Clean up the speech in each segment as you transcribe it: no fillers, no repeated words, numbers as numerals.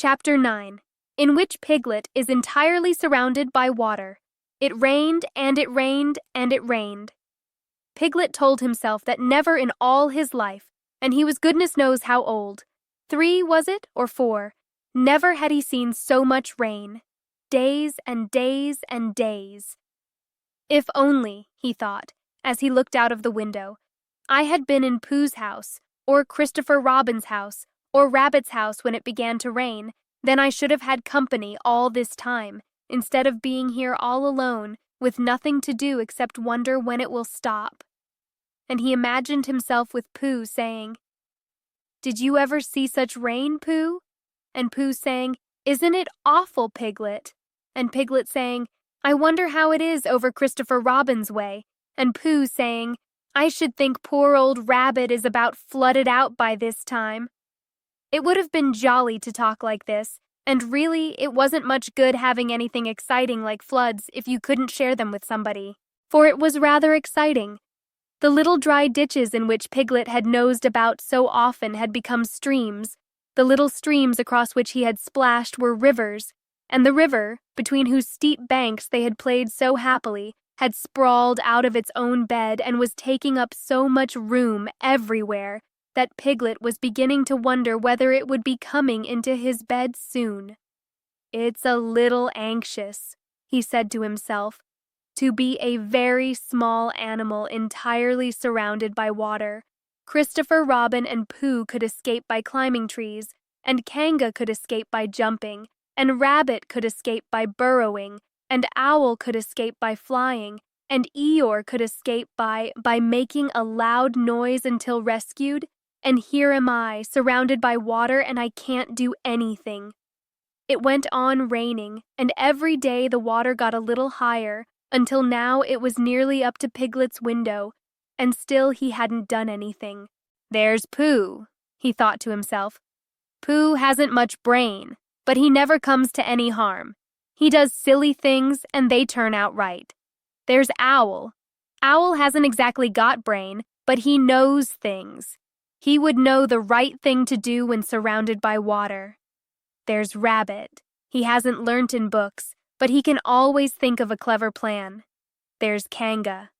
Chapter 9, in which Piglet is entirely surrounded by water. It rained, and it rained, and it rained. Piglet told himself that never in all his life, and he was goodness knows how old, 3 was it, or 4, never had he seen so much rain. Days and days and days. If only, he thought, as he looked out of the window, I had been in Pooh's house, or Christopher Robin's house, or Rabbit's house when it began to rain, then I should have had company all this time, instead of being here all alone, with nothing to do except wonder when it will stop. And he imagined himself with Pooh saying, "Did you ever see such rain, Pooh?" And Pooh saying, "Isn't it awful, Piglet?" And Piglet saying, "I wonder how it is over Christopher Robin's way." And Pooh saying, "I should think poor old Rabbit is about flooded out by this time." It would have been jolly to talk like this, and really it wasn't much good having anything exciting like floods if you couldn't share them with somebody. For it was rather exciting. The little dry ditches in which Piglet had nosed about so often had become streams. The little streams across which he had splashed were rivers, and the river, between whose steep banks they had played so happily, had sprawled out of its own bed and was taking up so much room everywhere that Piglet was beginning to wonder whether it would be coming into his bed soon. "It's a little anxious," he said to himself, "to be a very small animal entirely surrounded by water. Christopher Robin and Pooh could escape by climbing trees, and Kanga could escape by jumping, and Rabbit could escape by burrowing, and Owl could escape by flying, and Eeyore could escape by making a loud noise until rescued, and here am I, surrounded by water, and I can't do anything." It went on raining, and every day the water got a little higher, until now it was nearly up to Piglet's window, and still he hadn't done anything. "There's Pooh," he thought to himself. "Pooh hasn't much brain, but he never comes to any harm. He does silly things, and they turn out right. There's Owl. Owl hasn't exactly got brain, but he knows things. He would know the right thing to do when surrounded by water. There's Rabbit. He hasn't learnt in books, but he can always think of a clever plan. There's Kanga.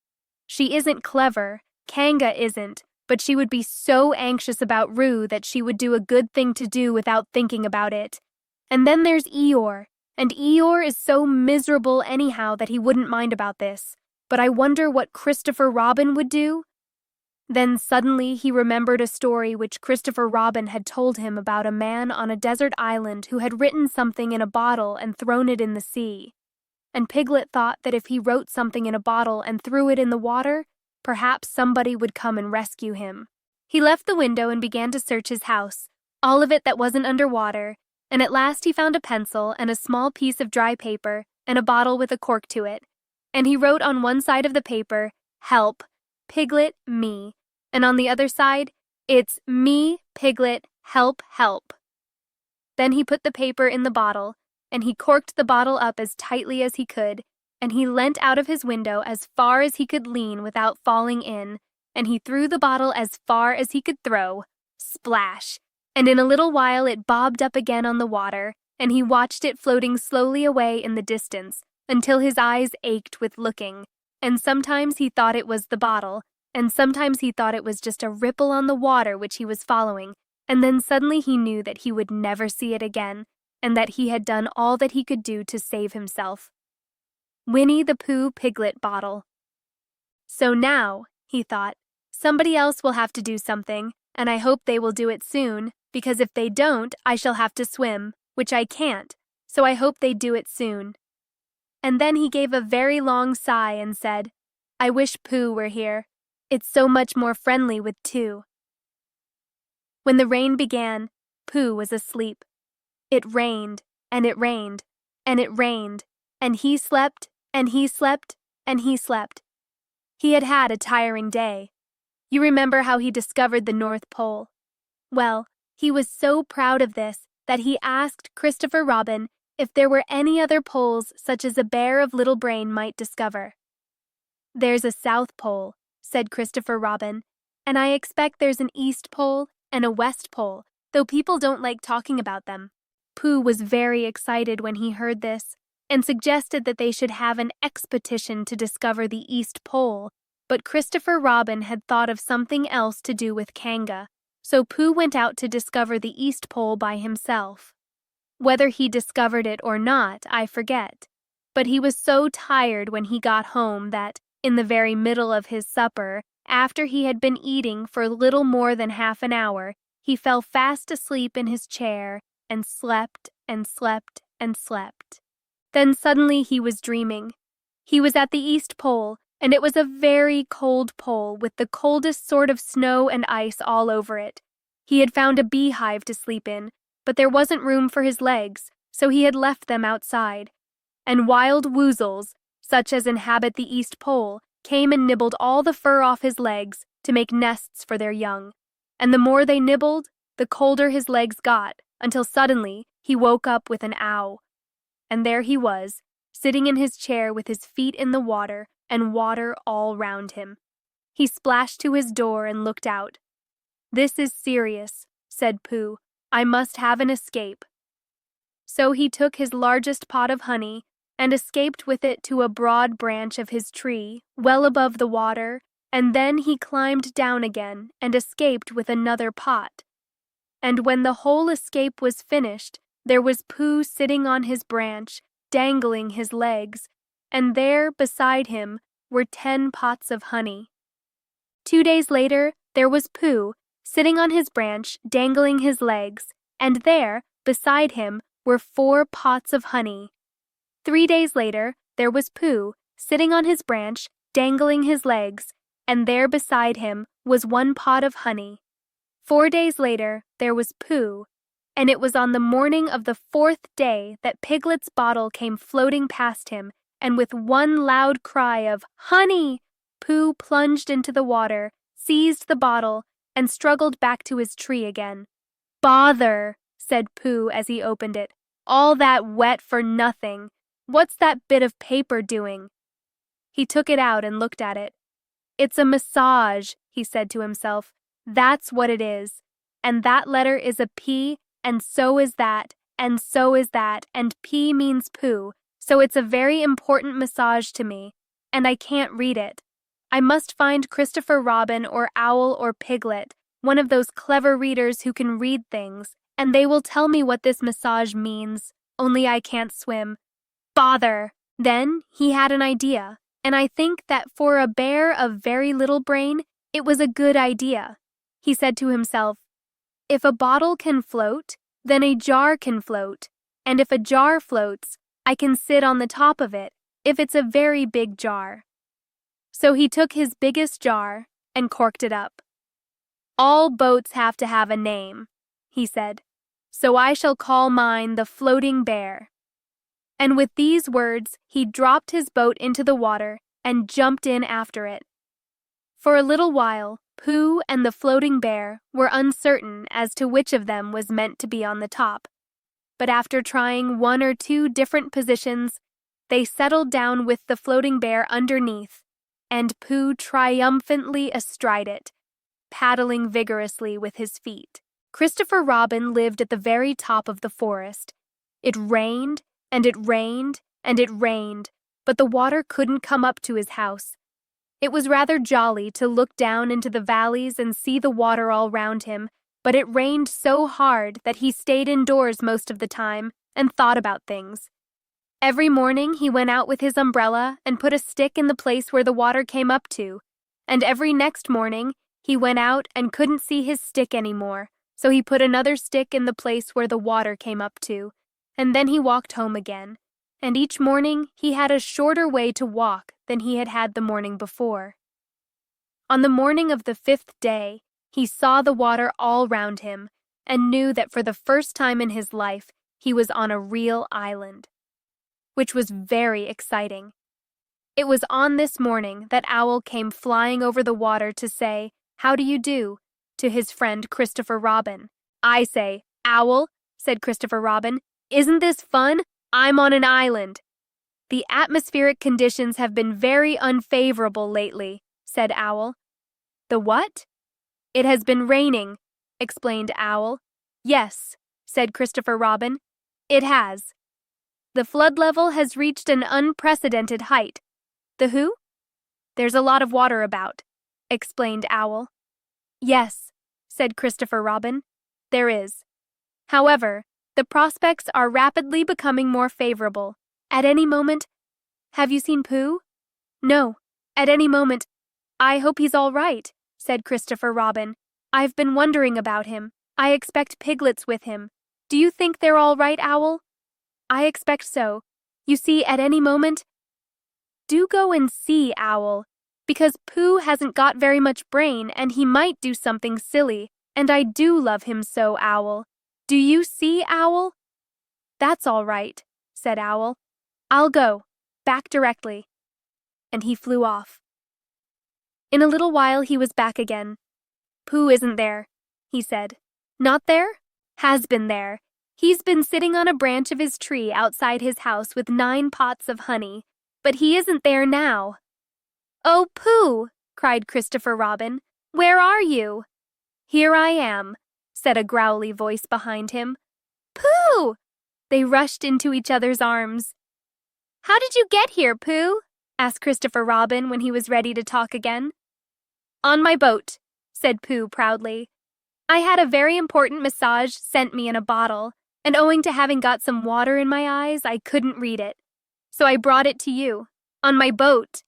She isn't clever, Kanga isn't, but she would be so anxious about Roo that she would do a good thing to do without thinking about it. And then there's Eeyore, and Eeyore is so miserable anyhow that he wouldn't mind about this. But I wonder what Christopher Robin would do?" Then suddenly he remembered a story which Christopher Robin had told him about a man on a desert island who had written something in a bottle and thrown it in the sea. And Piglet thought that if he wrote something in a bottle and threw it in the water, perhaps somebody would come and rescue him. He left the window and began to search his house, all of it that wasn't under water, and at last he found a pencil and a small piece of dry paper and a bottle with a cork to it. And he wrote on one side of the paper, "Help, Piglet, me." And on the other side, "It's me, Piglet, help, help." Then he put the paper in the bottle, and he corked the bottle up as tightly as he could, and he leant out of his window as far as he could lean without falling in, and he threw the bottle as far as he could throw. Splash! And in a little while it bobbed up again on the water, and he watched it floating slowly away in the distance, until his eyes ached with looking, and sometimes he thought it was the bottle, and sometimes he thought it was just a ripple on the water which he was following, and then suddenly he knew that he would never see it again, and that he had done all that he could do to save himself. Winnie the Pooh Piglet Bottle. "So now," he thought, "somebody else will have to do something, and I hope they will do it soon, because if they don't, I shall have to swim, which I can't, so I hope they do it soon." And then he gave a very long sigh and said, "I wish Pooh were here. It's so much more friendly with 2. When the rain began, Pooh was asleep. It rained, and it rained, and it rained, and he slept, and he slept, and he slept. He had had a tiring day. You remember how he discovered the North Pole. Well, he was so proud of this that he asked Christopher Robin if there were any other poles such as a bear of little brain might discover. "There's a South Pole," said Christopher Robin, "and I expect there's an East Pole and a West Pole, though people don't like talking about them. Pooh was very excited when he heard this and suggested that they should have an expedition to discover the East Pole, but Christopher Robin had thought of something else to do with Kanga, so Pooh went out to discover the East Pole by himself. Whether he discovered it or not, I forget, but he was so tired when he got home that, in the very middle of his supper, after he had been eating for little more than half an hour, he fell fast asleep in his chair and slept and slept and slept. Then suddenly he was dreaming. He was at the East Pole, and it was a very cold pole with the coldest sort of snow and ice all over it. He had found a beehive to sleep in, but there wasn't room for his legs, so he had left them outside. And wild woozles, such as inhabit the East Pole, came and nibbled all the fur off his legs to make nests for their young. And the more they nibbled, the colder his legs got, until suddenly he woke up with an ow. And there he was, sitting in his chair with his feet in the water and water all round him. He splashed to his door and looked out. "This is serious," said Pooh. "I must have an escape." So he took his largest pot of honey and escaped with it to a broad branch of his tree, well above the water, and then he climbed down again and escaped with another pot. And when the whole escape was finished, there was Pooh sitting on his branch, dangling his legs, and there, beside him, were 10 pots of honey. 2 days later, there was Pooh, sitting on his branch, dangling his legs, and there, beside him, were 4 pots of honey. 3 days later, there was Pooh, sitting on his branch, dangling his legs, and there beside him was 1 pot of honey. 4 days later, there was Pooh, and it was on the morning of the 4th day that Piglet's bottle came floating past him, and with one loud cry of "Honey!" Pooh plunged into the water, seized the bottle, and struggled back to his tree again. "Bother!" said Pooh as he opened it. "All that wet for nothing. What's that bit of paper doing?" He took it out and looked at it. "It's a massage," he said to himself. "That's what it is. And that letter is a P, and so is that, and so is that, and P means Pooh, so it's a very important massage to me, and I can't read it. I must find Christopher Robin or Owl or Piglet, one of those clever readers who can read things, and they will tell me what this massage means, only I can't swim. Bother!" Then he had an idea, and I think that for a bear of very little brain, it was a good idea. He said to himself, "If a bottle can float, then a jar can float, and if a jar floats, I can sit on the top of it, if it's a very big jar." So he took his biggest jar and corked it up. "All boats have to have a name," he said, "so I shall call mine the Floating Bear." And with these words, he dropped his boat into the water and jumped in after it. For a little while, Pooh and the Floating Bear were uncertain as to which of them was meant to be on the top, but after trying 1 or 2 different positions, they settled down with the Floating Bear underneath, and Pooh triumphantly astride it, paddling vigorously with his feet. Christopher Robin lived at the very top of the forest. It rained, and it rained, and it rained, but the water couldn't come up to his house. It was rather jolly to look down into the valleys and see the water all round him, but it rained so hard that he stayed indoors most of the time and thought about things. Every morning he went out with his umbrella and put a stick in the place where the water came up to, and every next morning he went out and couldn't see his stick anymore, so he put another stick in the place where the water came up to, and then he walked home again. And each morning he had a shorter way to walk than he had had the morning before. On the morning of the 5th day, he saw the water all round him and knew that for the first time in his life he was on a real island, which was very exciting. It was on this morning that Owl came flying over the water to say, "How do you do?" to his friend Christopher Robin. "I say, Owl," said Christopher Robin, "isn't this fun? I'm on an island." "The atmospheric conditions have been very unfavorable lately," said Owl. "The what?" "It has been raining," explained Owl. "Yes," said Christopher Robin, It has. The flood level has reached an unprecedented height. The who? There's a lot of water about, explained Owl. Yes, said Christopher Robin, there is. However, the prospects are rapidly becoming more favorable. At any moment— Have you seen Pooh? No. At any moment— I hope he's all right, said Christopher Robin. I've been wondering about him. I expect Piglet's with him. Do you think they're all right, Owl? I expect so. You see, at any moment— Do go and see, Owl, because Pooh hasn't got very much brain and he might do something silly, and I do love him so, Owl. Do you see, Owl? That's all right, said Owl. I'll go. Back directly. And he flew off. In a little while he was back again. Pooh isn't there, he said. Not there? Has been there. He's been sitting on a branch of his tree outside his house with 9 pots of honey, but he isn't there now. Oh, Pooh, cried Christopher Robin. Where are you? Here I am, said a growly voice behind him. Pooh! They rushed into each other's arms. How did you get here, Pooh? Asked Christopher Robin when he was ready to talk again. On my boat, said Pooh proudly. I had a very important massage sent me in a bottle, and owing to having got some water in my eyes, I couldn't read it. So I brought it to you, on my boat.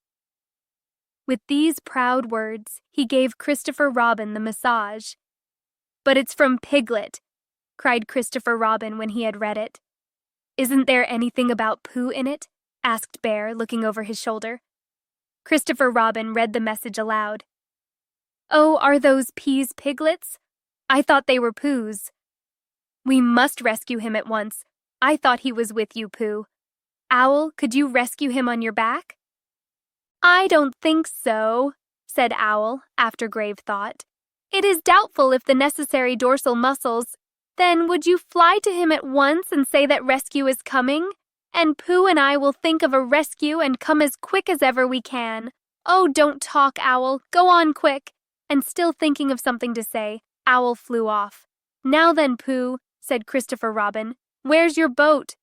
With these proud words, he gave Christopher Robin the massage. But it's from Piglet, cried Christopher Robin when he had read it. Isn't there anything about Pooh in it? Asked Bear, looking over his shoulder. Christopher Robin read the message aloud. Oh, are those peas Piglets? I thought they were Pooh's. We must rescue him at once. I thought he was with you, Pooh. Owl, could you rescue him on your back? I don't think so, said Owl, after grave thought. It is doubtful if the necessary dorsal muscles— Then would you fly to him at once and say that rescue is coming? And Pooh and I will think of a rescue and come as quick as ever we can. Oh, don't talk, Owl. Go on quick. And still thinking of something to say, Owl flew off. Now then, Pooh, said Christopher Robin, where's your boat?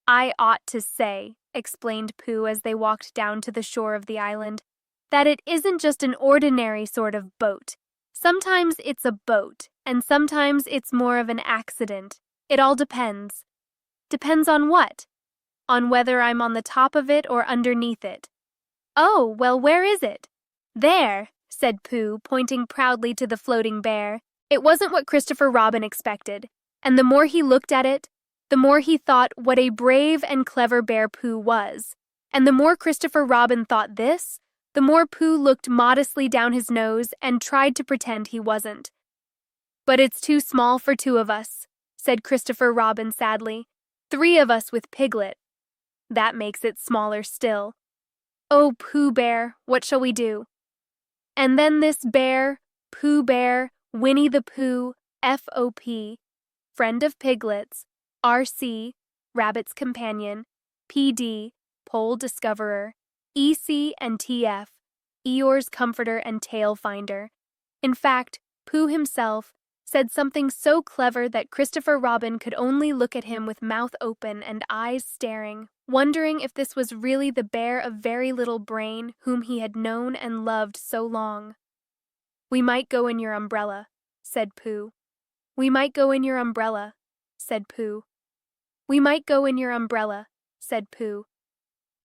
I ought to say, explained Pooh as they walked down to the shore of the island, that it isn't just an ordinary sort of boat. Sometimes it's a boat, and sometimes it's more of an accident. It all depends. Depends on what? On whether I'm on the top of it or underneath it. Oh, well, where is it? There, said Pooh, pointing proudly to the floating bear. It wasn't what Christopher Robin expected, and the more he looked at it, the more he thought what a brave and clever bear Pooh was. And the more Christopher Robin thought this, the more Pooh looked modestly down his nose and tried to pretend he wasn't. But it's too small for 2 of us, said Christopher Robin sadly. 3 of us with Piglet. That makes it smaller still. Oh, Pooh Bear, what shall we do? And then this bear, Pooh Bear, Winnie the Pooh, FOP, friend of Piglets, RC, Rabbit's companion, PD, Pole discoverer, EC and TF, Eeyore's comforter and tail finder. In fact, Pooh himself said something so clever that Christopher Robin could only look at him with mouth open and eyes staring, wondering if this was really the bear of very little brain whom he had known and loved so long. We might go in your umbrella, said Pooh. We might go in your umbrella, said Pooh. We might go in your umbrella, said Pooh.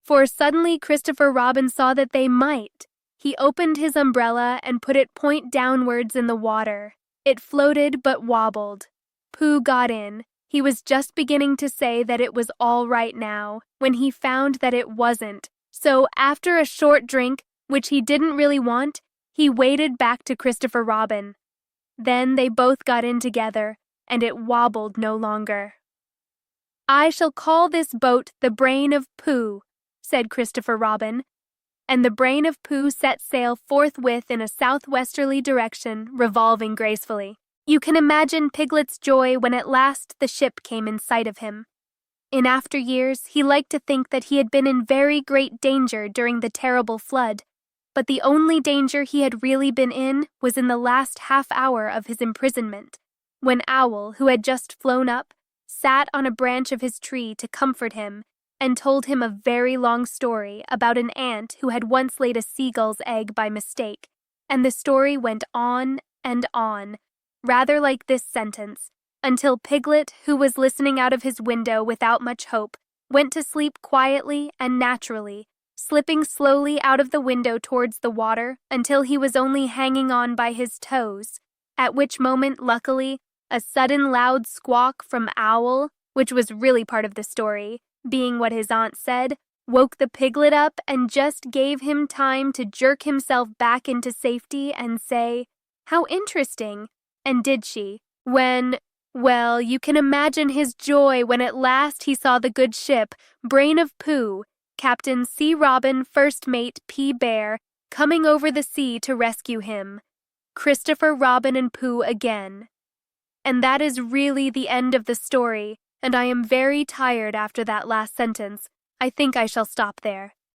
For suddenly Christopher Robin saw that they might. He opened his umbrella and put it point downwards in the water. It floated but wobbled. Pooh got in. He was just beginning to say that it was all right now, when he found that it wasn't. So after a short drink, which he didn't really want, he waded back to Christopher Robin. Then they both got in together, and it wobbled no longer. I shall call this boat the Brain of Pooh, said Christopher Robin, and the Brain of Pooh set sail forthwith in a southwesterly direction, revolving gracefully. You can imagine Piglet's joy when at last the ship came in sight of him. In after years, he liked to think that he had been in very great danger during the terrible flood, but the only danger he had really been in was in the last half hour of his imprisonment, when Owl, who had just flown up, sat on a branch of his tree to comfort him and told him a very long story about an ant who had once laid a seagull's egg by mistake, and the story went on and on, rather like this sentence, until Piglet, who was listening out of his window without much hope, went to sleep quietly and naturally, slipping slowly out of the window towards the water until he was only hanging on by his toes, at which moment, luckily, a sudden loud squawk from Owl, which was really part of the story, being what his aunt said, woke the Piglet up and just gave him time to jerk himself back into safety and say, "How interesting!" And did she? Well, you can imagine his joy when at last he saw the good ship, Brain of Pooh, Captain C. Robin, First Mate P. Bear, coming over the sea to rescue him. Christopher Robin and Pooh again. And that is really the end of the story, and I am very tired after that last sentence. I think I shall stop there.